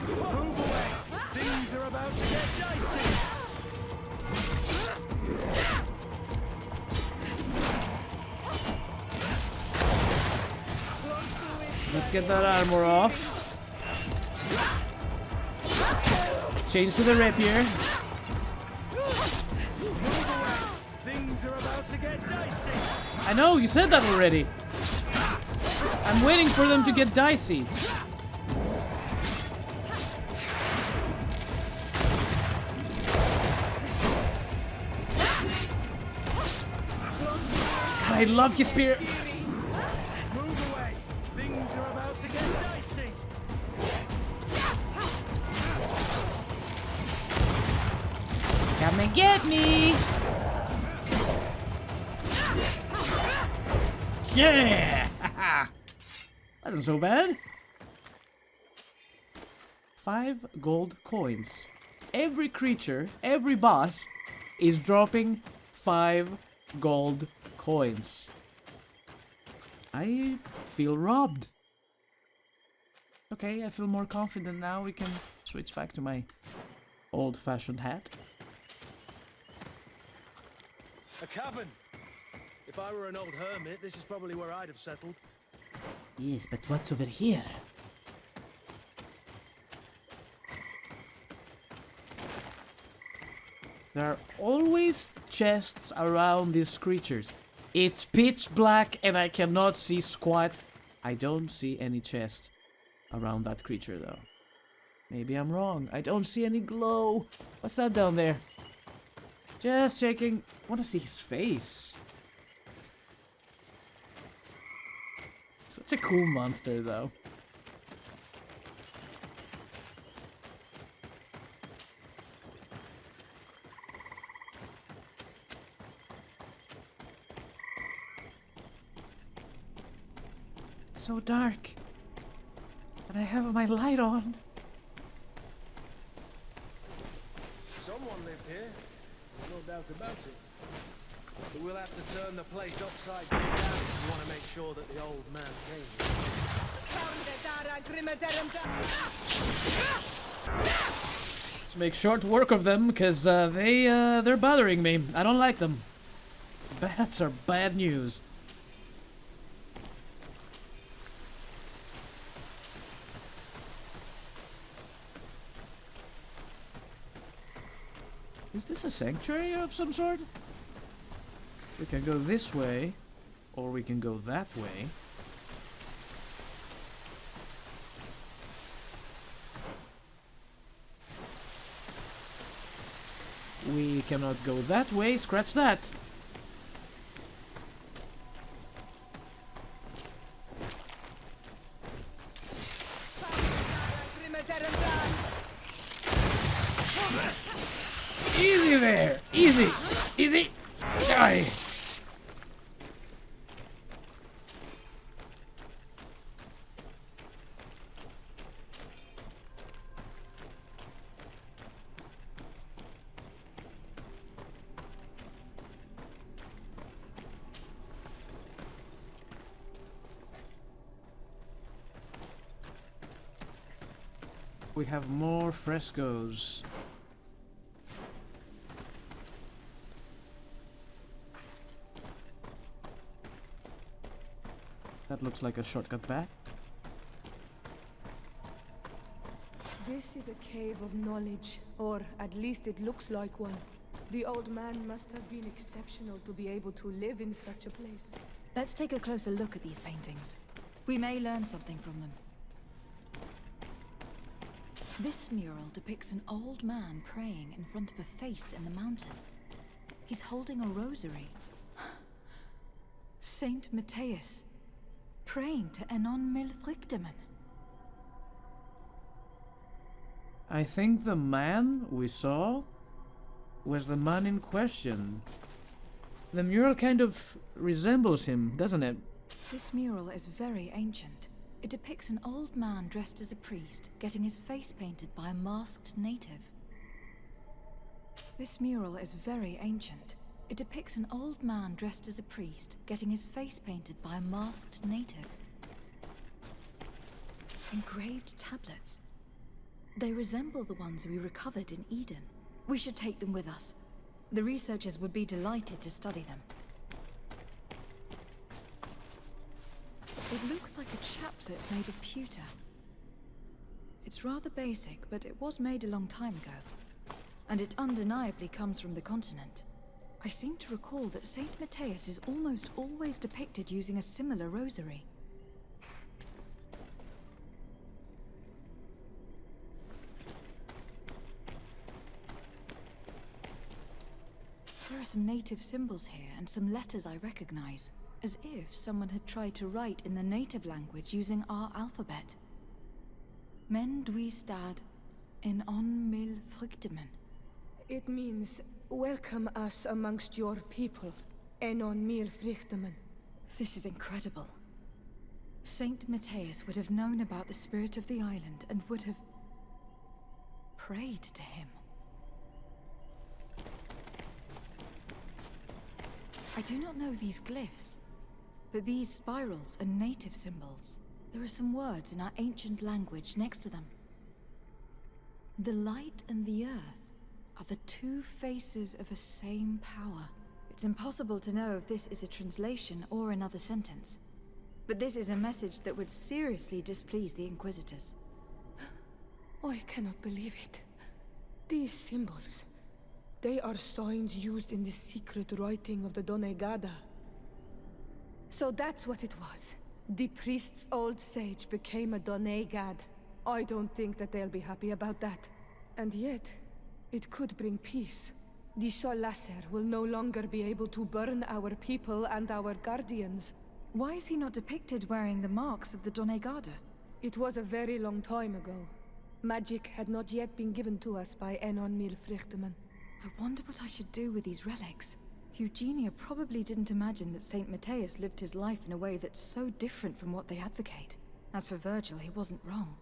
[SPEAKER 7] Move away! Things are about to get dicey!
[SPEAKER 1] Let's get that armor off. Change to the rapier.
[SPEAKER 7] Things are about to get dicey!
[SPEAKER 1] I know, you said that already. I'm waiting for them to get dicey. God, I love his spear.
[SPEAKER 7] Move away! Things are about to get dicey!
[SPEAKER 1] Come and get me. Yeah! Wasn't so bad. 5 gold coins. Every creature, every boss is dropping 5 gold coins. I feel robbed. Okay, I feel more confident now. We can switch back to my old-fashioned hat.
[SPEAKER 7] A cavern! If I were an old hermit, this is probably where I'd have settled.
[SPEAKER 1] Yes, but what's over here? There are always chests around these creatures. It's pitch black and I cannot see squat. I don't see any chest around that creature though. Maybe I'm wrong. I don't see any glow. What's that down there? Just checking. I want to see his face. Such a cool monster though. It's so dark. And I have my light on.
[SPEAKER 7] Someone lived here. No doubt about it. But we'll have to turn the place upside down if we want to make sure that the old man came.
[SPEAKER 1] Let's make short work of them, because they're bothering me. I don't like them. Bats are bad news. Is this a sanctuary of some sort? We can go this way, or we can go that way. We cannot go that way. Scratch that. Easy there. Easy. Easy. Die. We have more frescoes. That looks like a shortcut back.
[SPEAKER 4] This is a cave of knowledge, or at least it looks like one. The old man must have been exceptional to be able to live in such a place.
[SPEAKER 3] Let's take a closer look at these paintings. We may learn something from them. This mural depicts an old man praying in front of a face in the mountain. He's holding a rosary. Saint Matheus, praying to Enon Milfrichteman.
[SPEAKER 1] I think the man we saw was the man in question. The mural kind of resembles him, doesn't it?
[SPEAKER 3] This mural is very ancient. It depicts an old man dressed as a priest, getting his face painted by a masked native. This mural is very ancient. It depicts an old man dressed as a priest, getting his face painted by a masked native. Engraved tablets. They resemble the ones we recovered in Eden. We should take them with us. The researchers would be delighted to study them. It looks like a chaplet made of pewter. It's rather basic, but it was made a long time ago. And it undeniably comes from the continent. I seem to recall that Saint Matheus is almost always depicted using a similar rosary. There are some native symbols here and some letters I recognize. As if someone had tried to write in the native language using our alphabet. Men dwi stad in on mil fruktemen.
[SPEAKER 4] It means, welcome us amongst your people, Enon mil frichtemen.
[SPEAKER 3] This is incredible. Saint Matheus would have known about the spirit of the island and would have prayed to him. I do not know these glyphs. But these spirals are native symbols. There are some words in our ancient language next to them. The light and the earth are the two faces of a same power. It's impossible to know if this is a translation or another sentence. But this is a message that would seriously displease the Inquisitors.
[SPEAKER 4] I cannot believe it. These symbols, they are signs used in the secret writing of the Donegada. So that's what it was. The priest's old sage became a Donegad. I don't think that they'll be happy about that. And yet, it could bring peace. The Solasser will no longer be able to burn our people and our guardians.
[SPEAKER 3] Why is he not depicted wearing the marks of the Donegada?
[SPEAKER 4] It was a very long time ago. Magic had not yet been given to us by Enon Milfrichteman.
[SPEAKER 3] I wonder what I should do with these relics. Eugenia probably didn't imagine that Saint Matheus lived his life in a way that's so different from what they advocate. As for Virgil, he wasn't wrong.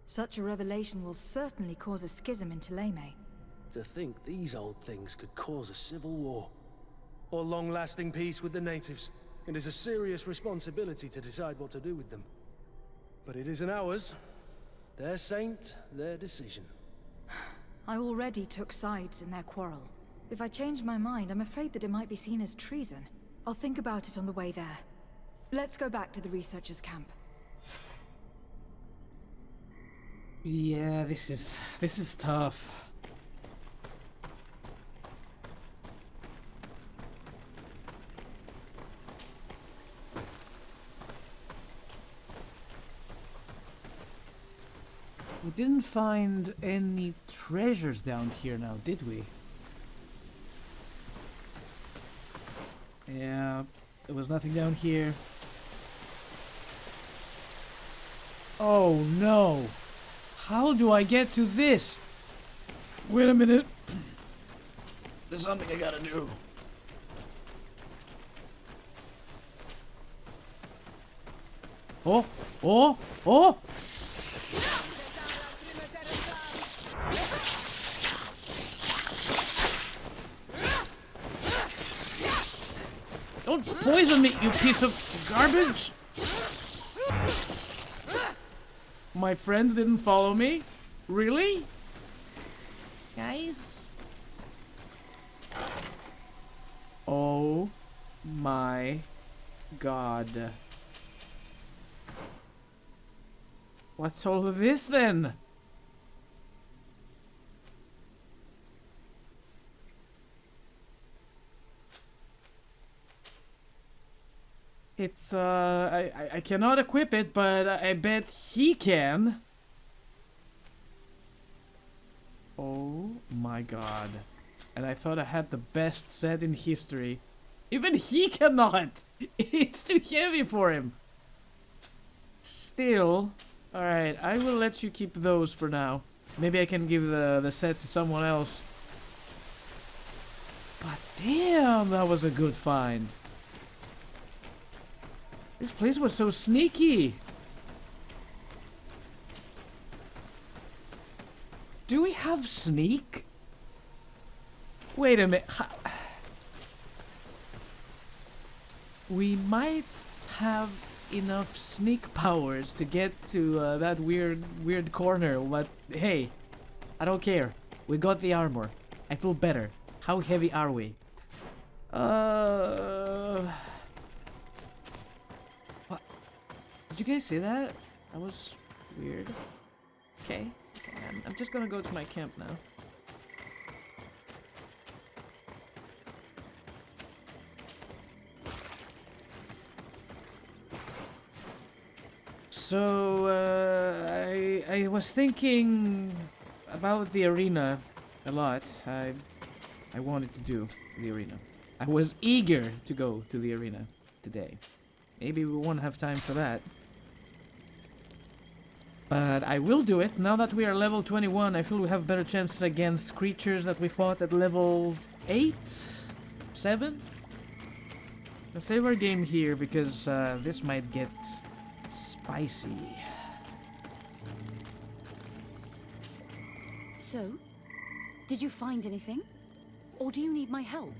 [SPEAKER 3] Such a revelation will certainly cause a schism in Thélème.
[SPEAKER 7] To think these old things could cause a civil war. Or long-lasting peace with the natives. It is a serious responsibility to decide what to do with them. But it isn't ours. Their saint, their decision.
[SPEAKER 3] I already took sides in their quarrel. If I change my mind, I'm afraid that it might be seen as treason. I'll think about it on the way there. Let's go back to the researchers' camp.
[SPEAKER 1] Yeah, this is tough. We didn't find any treasures down here now, did we? Yeah, there was nothing down here. Oh no! How do I get to this? Wait a minute. There's something I gotta do. Oh! Oh! Oh! Don't poison me, you piece of garbage! My friends didn't follow me? Really? Guys? Oh my god. What's all of this then? It's, I cannot equip it, but I bet he can. Oh my god. And I thought I had the best set in history. Even he cannot! It's too heavy for him. Still, alright, I will let you keep those for now. Maybe I can give the set to someone else. But damn, that was a good find. This place was so sneaky. Do we have sneak? Wait a minute. We might have enough sneak powers to get to that weird corner, but hey, I don't care. We got the armor. I feel better. How heavy are we? What? Did you guys see that? That was weird. Okay. I'm just gonna go to my camp now. So, I was thinking about the arena a lot. I wanted to do the arena. I was eager to go to the arena today. Maybe we won't have time for that. But I will do it. Now that we are level 21, I feel we have better chances against creatures that we fought at level 8? 7? Let's save our game here because this might get spicy.
[SPEAKER 8] So, did you find anything? Or do you need my help?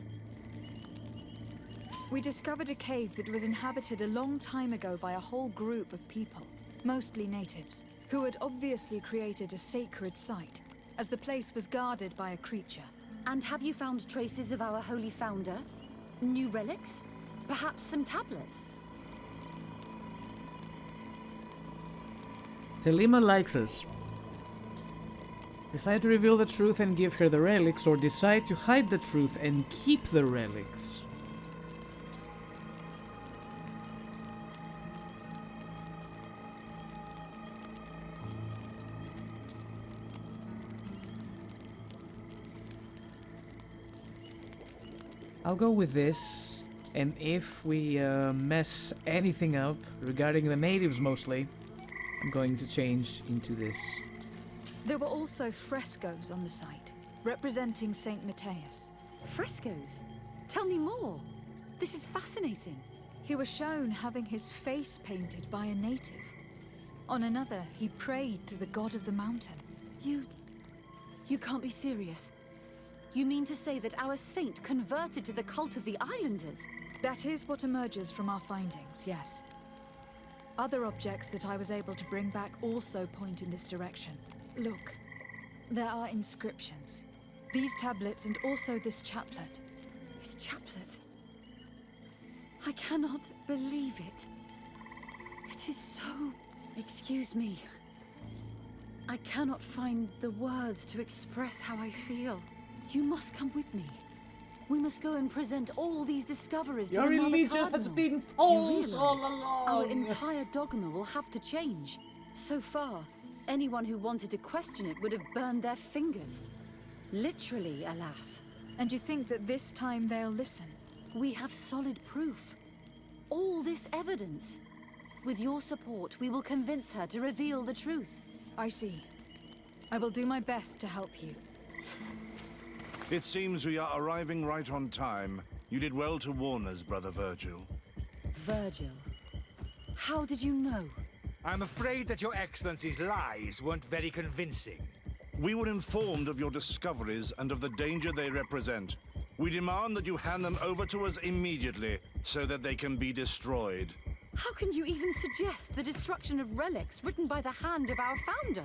[SPEAKER 3] We discovered a cave that was inhabited a long time ago by a whole group of people, mostly natives, who had obviously created a sacred site, as the place was guarded by a creature.
[SPEAKER 8] And have you found traces of our holy founder? New relics? Perhaps some tablets?
[SPEAKER 1] Telima likes us. Decide to reveal the truth and give her the relics, or decide to hide the truth and keep the relics. I'll go with this, and if we mess anything up, regarding the natives mostly, I'm going to change into this.
[SPEAKER 3] There were also frescoes on the site, representing Saint Matheus.
[SPEAKER 8] Frescoes? Tell me more. This is fascinating.
[SPEAKER 3] He was shown having his face painted by a native. On another, he prayed to the god of the mountain.
[SPEAKER 8] You can't be serious. You mean to say that our saint converted to the cult of the islanders?
[SPEAKER 3] That is what emerges from our findings, yes. Other objects that I was able to bring back also point in this direction. Look, there are inscriptions. These tablets and also this chaplet.
[SPEAKER 8] His chaplet? I cannot believe it. It is so... Excuse me. I cannot find the words to express how I feel. You must come with me. We must go and present all these discoveries to the Mother
[SPEAKER 1] religion
[SPEAKER 8] Cardinal.
[SPEAKER 1] has been
[SPEAKER 8] You
[SPEAKER 1] false all
[SPEAKER 8] realize
[SPEAKER 1] along.
[SPEAKER 8] our entire dogma will have to change. So far, anyone who wanted to question it would have burned their fingers. Literally, alas.
[SPEAKER 3] And you think that this time they'll listen?
[SPEAKER 8] We have solid proof. All this evidence. With your support, we will convince her to reveal the truth.
[SPEAKER 3] I see. I will do my best to help you.
[SPEAKER 10] It seems we are arriving right on time. You did well to warn us, Brother Virgil.
[SPEAKER 8] Virgil, how did you know?
[SPEAKER 9] I'm afraid that your Excellency's lies weren't very convincing.
[SPEAKER 10] We were informed of your discoveries and of the danger they represent. We demand that you hand them over to us immediately, so that they can be destroyed.
[SPEAKER 8] How can you even suggest the destruction of relics written by the hand of our founder?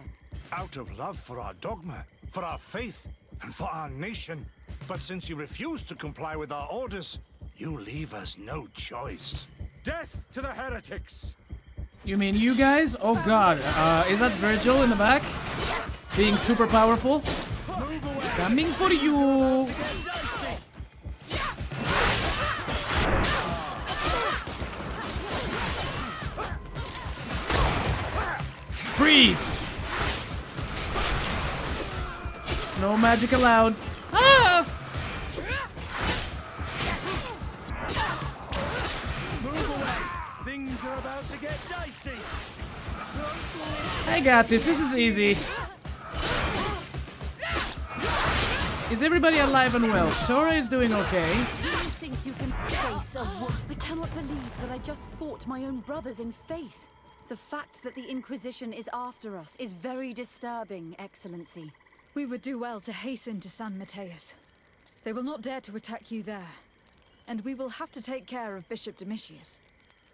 [SPEAKER 10] Out of love for our dogma, for our faith, and for our nation. But since you refuse to comply with our orders, you leave us no choice.
[SPEAKER 9] Death to the heretics!
[SPEAKER 1] You mean you guys? Oh god. Is that Virgil in the back? Being super powerful? Coming for you! Freeze! No magic allowed. Ah!
[SPEAKER 7] Move away! Things are about to get dicey!
[SPEAKER 1] I got this. This is easy. Is everybody alive and well? Sora is doing okay.
[SPEAKER 8] Do you think you can face a war? I cannot believe that I just fought my own brothers in faith. The fact that the Inquisition is after us is very disturbing, Excellency.
[SPEAKER 3] We would do well to hasten to San Matheus. They will not dare to attack you there. And we will have to take care of Bishop Domitius.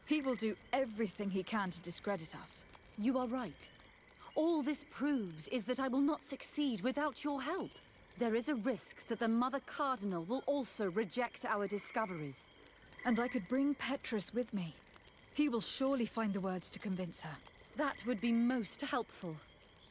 [SPEAKER 3] He will do everything he can to discredit us.
[SPEAKER 8] You are right. All this proves is that I will not succeed without your help. There is a risk that the Mother Cardinal will also reject our discoveries.
[SPEAKER 3] And I could bring Petrus with me. He will surely find the words to convince her.
[SPEAKER 8] That would be most helpful.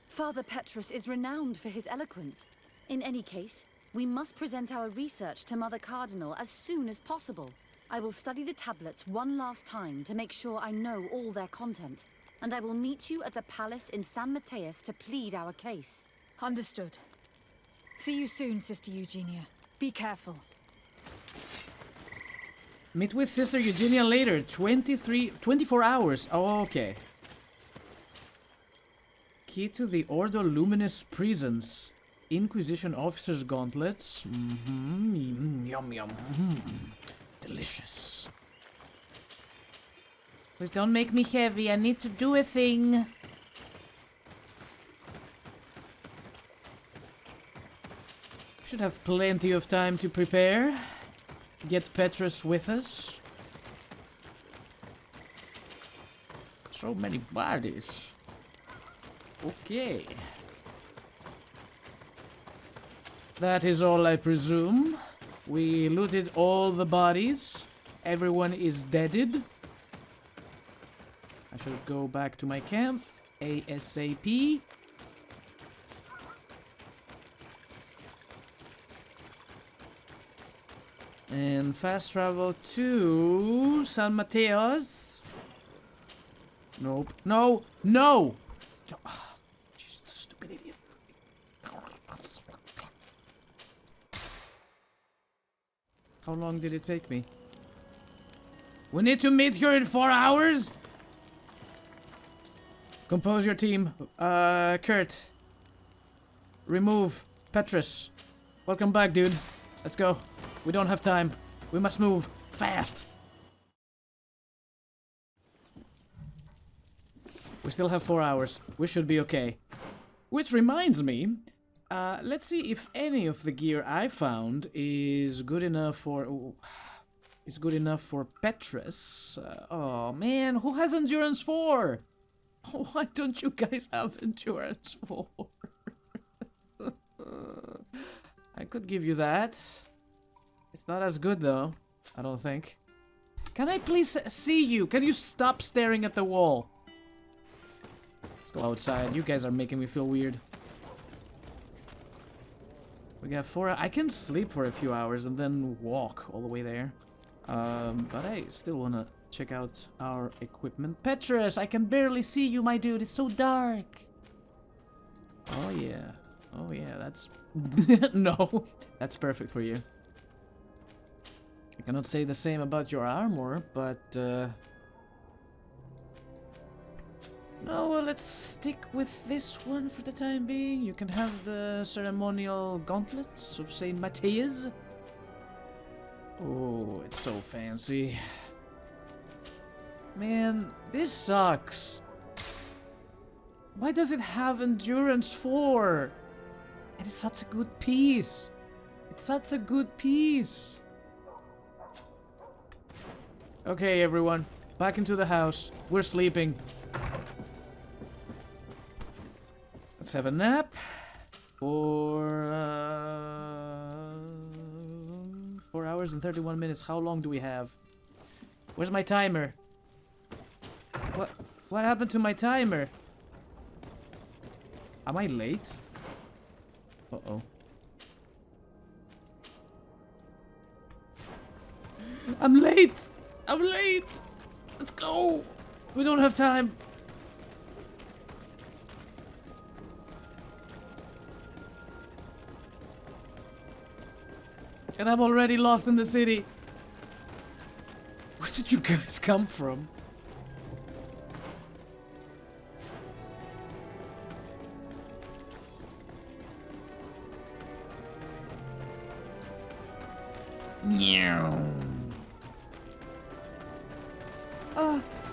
[SPEAKER 8] Father Petrus is renowned for his eloquence. In any case, we must present our research to Mother Cardinal as soon as possible. I will study the tablets one last time to make sure I know all their content. And I will meet you at the palace in San Matheus to plead our case.
[SPEAKER 3] Understood. See you soon, Sister Eugenia. Be careful.
[SPEAKER 1] Meet with Sister Eugenia later. 24 hours. Oh, okay. Key to the Ordo Luminis prisons. Inquisition officers' gauntlets. Yum, yum. Delicious. Please don't make me heavy. I need to do a thing. Should have plenty of time to prepare. Get Petrus with us. So many bodies. Okay. That is all, I presume. We looted all the bodies. Everyone is deaded. I should go back to my camp ASAP. And fast travel to San Mateos. Nope. No! No! Just stupid idiot. How long did it take me? We need to meet here in 4 hours? Compose your team. Kurt. Remove Petrus. Welcome back, dude. Let's go. We don't have time. We must move. Fast. We still have 4 hours. We should be okay. Which reminds me, let's see if any of the gear I found is good enough for... Ooh, is good enough for Petrus. Oh man, who has endurance 4? Why don't you guys have endurance 4? I could give you that. It's not as good though, I don't think. Can I please see you? Can you stop staring at the wall? Let's go outside. You guys are making me feel weird. We got 4 hours. I can sleep for a few hours and then walk all the way there. But I still want to check out our equipment. Petrus, I can barely see you, my dude. It's so dark. Oh, yeah. Oh, yeah, that's... No, that's perfect for you. I cannot say the same about your armor, but no, well, let's stick with this one for the time being. You can have the ceremonial gauntlets of Saint Matheus. Oh, it's so fancy. Man, this sucks. Why does it have endurance 4? It is such a good piece. It's such a good piece. Okay, everyone. Back into the house. We're sleeping. Let's have a nap. For 4 hours and 31 minutes. How long do we have? Where's my timer? What happened to my timer? Am I late? Uh-oh. I'm late! I'm late! Let's go! We don't have time. And I'm already lost in the city. Where did you guys come from?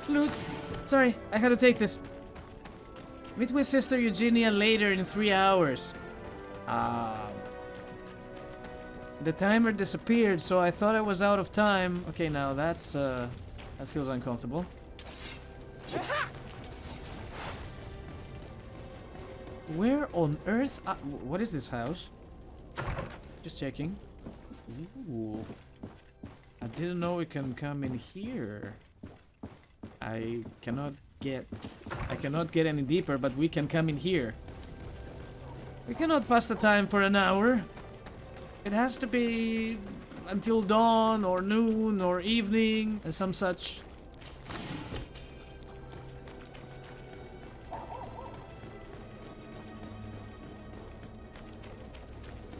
[SPEAKER 1] Loot. Sorry, I had to take this. Meet with Sister Eugenia later in 3 hours. The timer disappeared, so I thought I was out of time. Okay, now that's, that feels uncomfortable. Where on earth? What is this house? Just checking. Ooh. I didn't know we can come in here. I cannot get any deeper, but we can come in here. We cannot pass the time for an hour. It has to be until dawn or noon or evening and some such.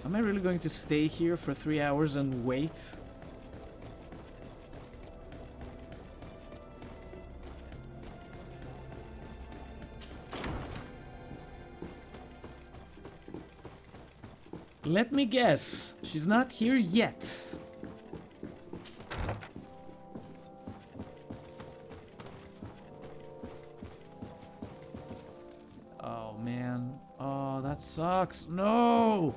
[SPEAKER 1] Am I really going to stay here for 3 hours and wait? Let me guess. She's not here yet. Oh, man. Oh, that sucks. No!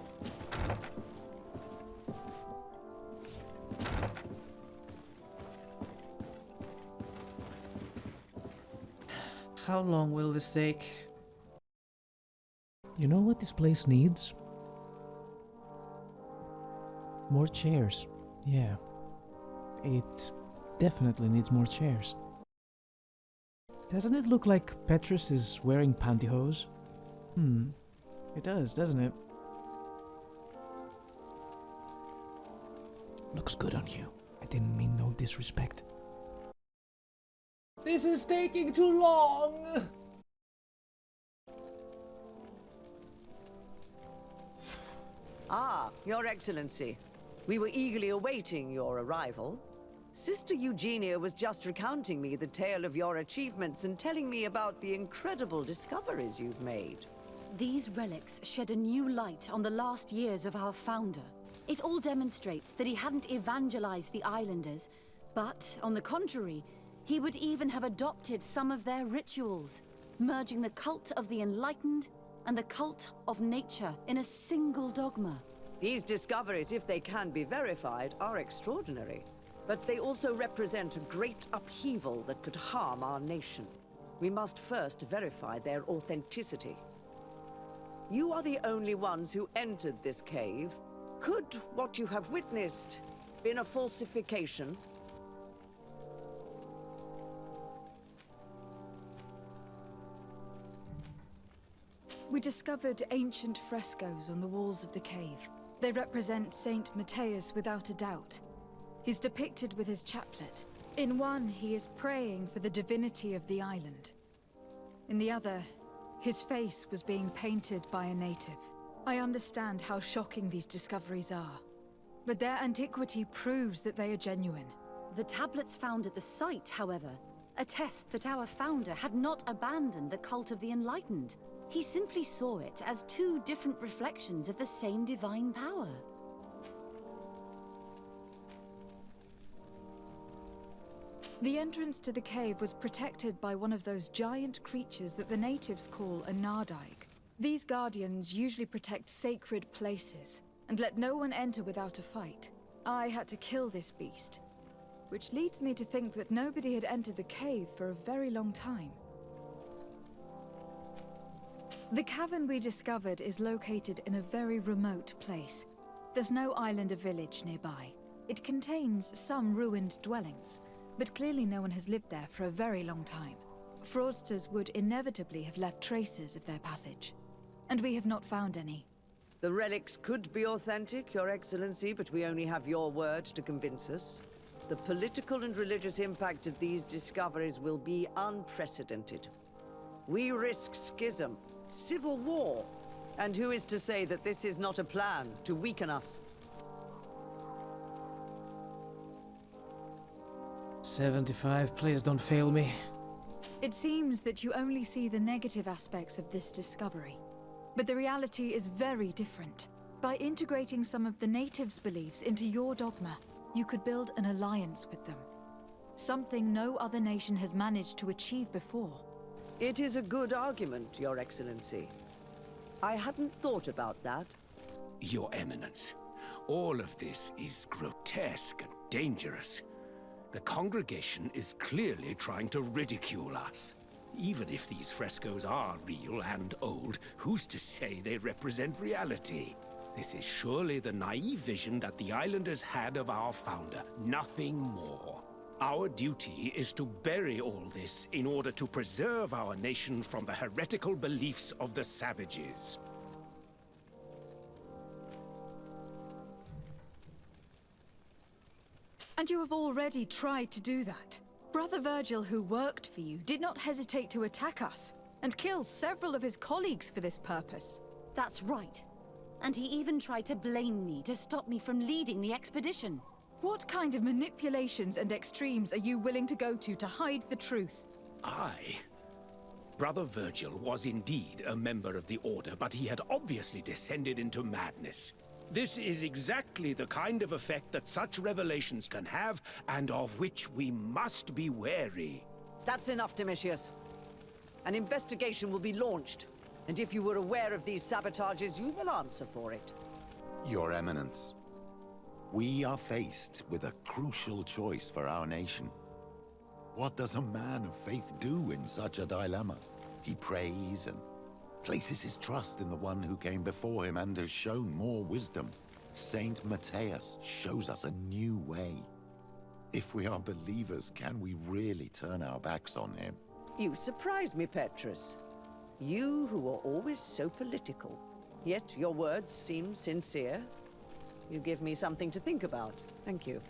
[SPEAKER 1] How long will this take? You know what this place needs? More chairs. Yeah. It definitely needs more chairs. Doesn't it look like Petrus is wearing pantyhose? It does, doesn't it? Looks good on you. I didn't mean no disrespect. This is taking too long!
[SPEAKER 11] Ah, Your Excellency. We were eagerly awaiting your arrival. Sister Eugenia was just recounting me the tale of your achievements and telling me about the incredible discoveries you've made.
[SPEAKER 8] These relics shed a new light on the last years of our founder. It all demonstrates that he hadn't evangelized the islanders, but, on the contrary, he would even have adopted some of their rituals, merging the cult of the enlightened and the cult of nature in a single dogma.
[SPEAKER 11] These discoveries, if they can be verified, are extraordinary. But they also represent a great upheaval that could harm our nation. We must first verify their authenticity. You are the only ones who entered this cave. Could what you have witnessed been a falsification?
[SPEAKER 3] We discovered ancient frescoes on the walls of the cave. They represent Saint Matheus without a doubt. He's depicted with his chaplet. In one, he is praying for the divinity of the island. In the other, his face was being painted by a native. I understand how shocking these discoveries are. But their antiquity proves that they are genuine.
[SPEAKER 8] The tablets found at the site, however, attest that our founder had not abandoned the cult of the Enlightened. He simply saw it as two different reflections of the same divine power.
[SPEAKER 3] The entrance to the cave was protected by one of those giant creatures that the natives call a Nardaig. These guardians usually protect sacred places and let no one enter without a fight. I had to kill this beast, which leads me to think that nobody had entered the cave for a very long time. The cavern we discovered is located in a very remote place. There's no island or village nearby. It contains some ruined dwellings, but clearly no one has lived there for a very long time. Fraudsters would inevitably have left traces of their passage, and we have not found any.
[SPEAKER 11] The relics could be authentic, Your Excellency, but we only have your word to convince us. The political and religious impact of these discoveries will be unprecedented. We risk schism, civil war, and who is to say that this is not a plan to weaken us?
[SPEAKER 1] 75, please don't fail me.
[SPEAKER 3] It seems that you only see the negative aspects of this discovery. But the reality is very different. By integrating some of the natives' beliefs into your dogma, you could build an alliance with them. Something no other nation has managed to achieve before.
[SPEAKER 11] It is a good argument, Your Excellency. I hadn't thought about that.
[SPEAKER 5] Your Eminence, all of this is grotesque and dangerous. The congregation is clearly trying to ridicule us. Even if these frescoes are real and old, who's to say they represent reality? This is surely the naive vision that the islanders had of our founder, nothing more. Our duty is to bury all this in order to preserve our nation from the heretical beliefs of the savages.
[SPEAKER 3] And you have already tried to do that. Brother Virgil, who worked for you, did not hesitate to attack us, and kill several of his colleagues for this purpose.
[SPEAKER 8] That's right. And he even tried to blame me to stop me from leading the expedition.
[SPEAKER 3] What kind of manipulations and extremes are you willing to go to hide the truth?
[SPEAKER 5] Brother Virgil was indeed a member of the Order, but he had obviously descended into madness. This is exactly the kind of effect that such revelations can have, and of which we must be wary.
[SPEAKER 11] That's enough, Domitius. An investigation will be launched, and if you were aware of these sabotages, you will answer for it.
[SPEAKER 12] Your Eminence, we are faced with a crucial choice for our nation. What does a man of faith do in such a dilemma? He prays and places his trust in the one who came before him and has shown more wisdom. Saint Matheus shows us a new way. If we are believers, can we really turn our backs on him?
[SPEAKER 11] You surprise me, Petrus. You who are always so political. Yet your words seem sincere. You give me something to think about. Thank you.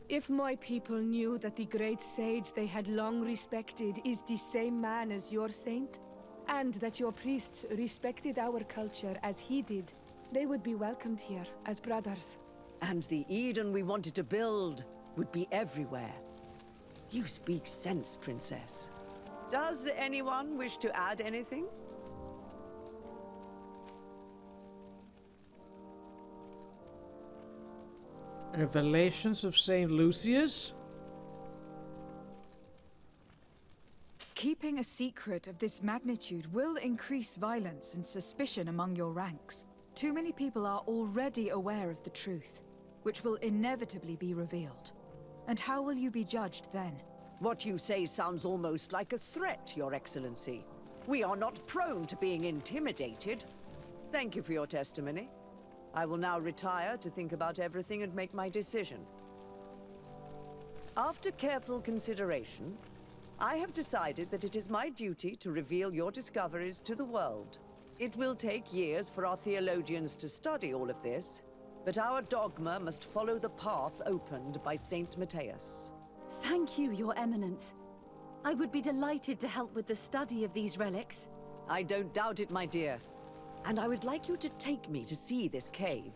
[SPEAKER 4] If my people knew that the great sage they had long respected is the same man as your saint, and that your priests respected our culture as he did, they would be welcomed here as brothers.
[SPEAKER 11] And the Eden we wanted to build would be everywhere. You speak sense, Princess. Does anyone wish to add anything?
[SPEAKER 1] Revelations of Saint Lucius?
[SPEAKER 3] Keeping a secret of this magnitude will increase violence and suspicion among your ranks. Too many people are already aware of the truth, which will inevitably be revealed. And how will you be judged then?
[SPEAKER 11] What you say sounds almost like a threat, Your Excellency. We are not prone to being intimidated. Thank you for your testimony. I will now retire to think about everything and make my decision. After careful consideration, I have decided that it is my duty to reveal your discoveries to the world. It will take years for our theologians to study all of this, but our dogma must follow the path opened by Saint Matheus.
[SPEAKER 8] Thank you, Your Eminence. I would be delighted to help with the study of these relics.
[SPEAKER 11] I don't doubt it, my dear. And I would like you to take me to see this cave.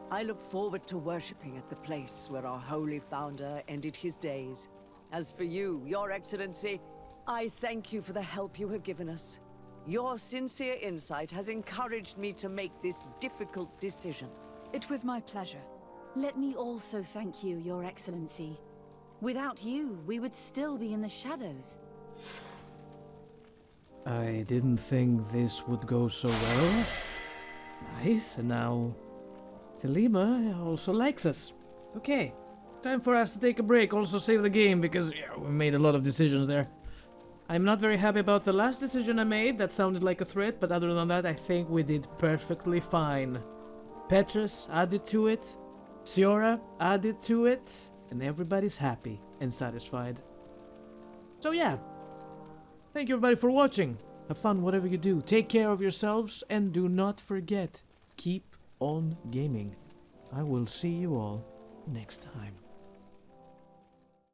[SPEAKER 11] I look forward to worshipping at the place where our holy founder ended his days. As for you, Your Excellency, I thank you for the help you have given us. Your sincere insight has encouraged me to make this difficult decision.
[SPEAKER 3] It was my pleasure.
[SPEAKER 8] Let me also thank you, Your Excellency. Without you, we would still be in the shadows.
[SPEAKER 1] I didn't think this would go so well. Nice, and now Telema also likes us. Okay, time for us to take a break, also save the game, because we made a lot of decisions there. I'm not very happy about the last decision I made, that sounded like a threat, but other than that I think we did perfectly fine. Petrus added to it, Siora added to it, and everybody's happy and satisfied. So yeah, thank you everybody for watching. Have fun whatever you do, take care of yourselves, and do not forget, keep on gaming. I will see you all next time.